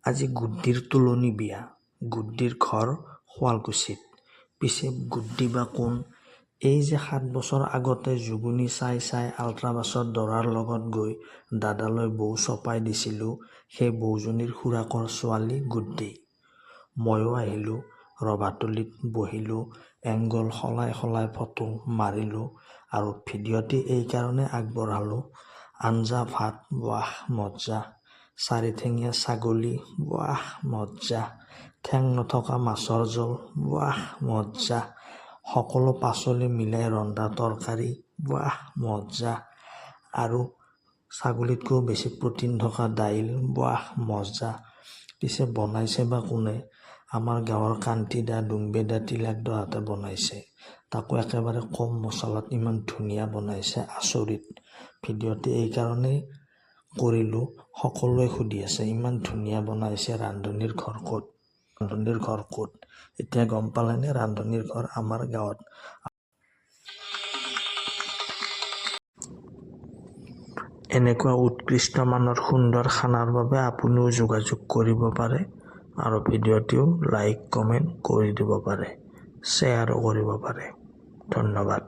আজি গুড্ডিৰ তুলনি বিয়া। গুড্ডিৰ ঘৰ শুৱালকুছিত। পিছে গুড্ডি বা কোন? এই যে 7 বছৰ আগতে জুগুনি চাই আল্ট্ৰাবাছৰ দৰাৰ লগত গৈ দাদালৈ বৌ চপাই দিছিলোঁ, সেই বৌজনীৰ খুৰাকৰ ছোৱালী গুড্ডি। ময়ো আহিলোঁ, ৰভাতলিত বহিলোঁ, এংগল সলাই ফটো মাৰিলোঁ আৰু ভিডিঅ'টি এইকাৰণে আগবঢ়ালোঁ। আঞ্জা ভাত, ৱাহ মজ্জা। 4 ঠেঙীয়া ছাগলী, ৱাহ মজ্জা। ঠেং নথকা মাছৰ জোল, ৱাহ মজ্জা। সকলো পাচলি মিলাই ৰন্ধা তৰকাৰী, ৱাহ মজ্জা। আৰু ছাগলীতকৈও বেছি প্ৰটিন থকা দাইল, ৱাহ মজ্জা। পিছে বনাইছে বা কোনে? আমাৰ গাঁৱৰ কান্তিদা, ডুম্বেদা, তিলাকদাহঁতে বনাইছে। তাকো একেবাৰে কম মছলাত ইমান ধুনীয়া বনাইছে, আচৰিত। ভিডিঅ'টি এইকাৰণেই কৰিলোঁ, সকলোৱে সুধি আছে ইমান ধুনীয়া বনাইছে, ৰান্ধনীৰ ঘৰ ক'ত? ৰান্ধনীৰ ঘৰ ক'ত? এতিয়া গম পালেনে ৰান্ধনীৰ ঘৰ আমাৰ গাঁৱত। এনেকুৱা উৎকৃষ্ট মানৰ সুন্দৰ খানাৰ বাবে আপুনিও যোগাযোগ কৰিব পাৰে আৰু ভিডিঅ'টিও লাইক কমেণ্ট কৰি দিব পাৰে, শ্বেয়াৰো কৰিব পাৰে। ধন্যবাদ।